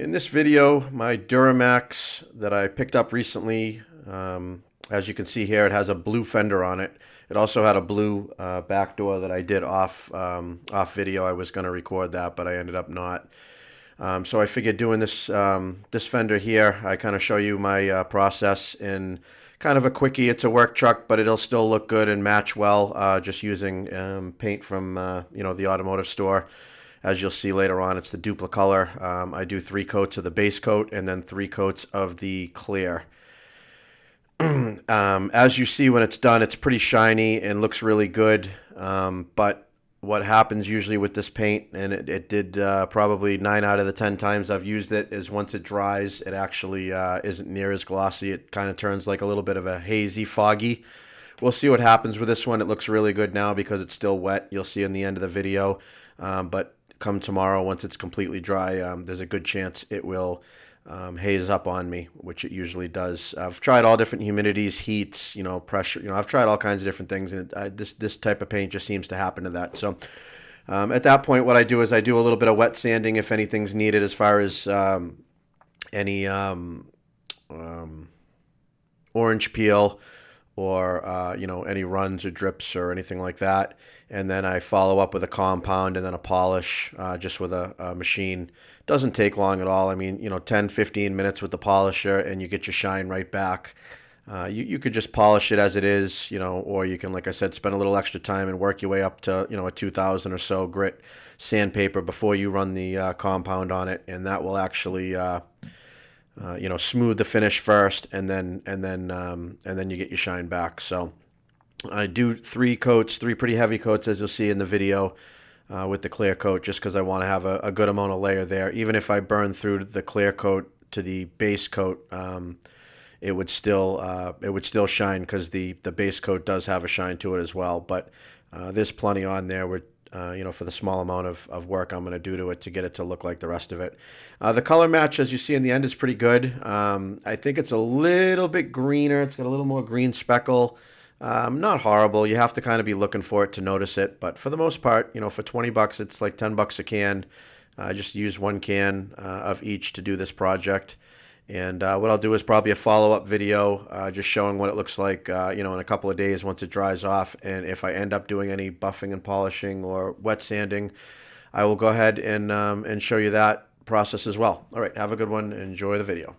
In this video, my Duramax that I picked up recently, as you can see here, it has a blue fender on it. It also had a blue back door that I did off video. I was going to record that, but I ended up not. So I figured doing this this fender here, I kind of show you my process in kind of a quickie. It's a work truck, but it'll still look good and match well, just using paint from the automotive store. As you'll see later on, it's the Duplicolor. I do 3 coats of the base coat and then 3 coats of the clear. As you see when it's done, it's pretty shiny and looks really good. But what happens usually with this paint, and it did probably 9 out of the 10 times I've used it, is once it dries, it actually isn't near as glossy. It kind of turns like a little bit of a hazy, foggy. We'll see what happens with this one. It looks really good now because it's still wet. You'll see in the end of the video. But come tomorrow, once it's completely dry, there's a good chance it will haze up on me, which it usually does. I've tried all different humidities, heats, pressure. I've tried all kinds of different things, and this type of paint just seems to happen to that. So at that point, what I do is I do a little bit of wet sanding if anything's needed, as far as any orange peel or any runs or drips or anything like that. And then I follow up with a compound and then a polish just with a machine. Doesn't take long at all. I mean, 10-15 minutes with the polisher and you get your shine right back. You could just polish it as it is, or you can, like I said, spend a little extra time and work your way up to, a 2000 or so grit sandpaper before you run the compound on it, and that will actually smooth the finish first, and then you get your shine back. So I do 3 coats, 3 pretty heavy coats, as you'll see in the video, with the clear coat, just because I want to have a good amount of layer there. Even if I burn through the clear coat to the base coat, it would still shine, because the base coat does have a shine to it as well. But there's plenty on there where for the small amount of work I'm going to do to it to get it to look like the rest of it. The color match, as you see in the end, is pretty good. I think it's a little bit greener. It's got a little more green speckle. Not horrible. You have to kind of be looking for it to notice it. But for the most part, for $20, it's like $10 a can. I just use 1 can of each to do this project. And what I'll do is probably a follow-up video just showing what it looks like, in a couple of days once it dries off. And if I end up doing any buffing and polishing or wet sanding, I will go ahead and show you that process as well. All right, have a good one. Enjoy the video.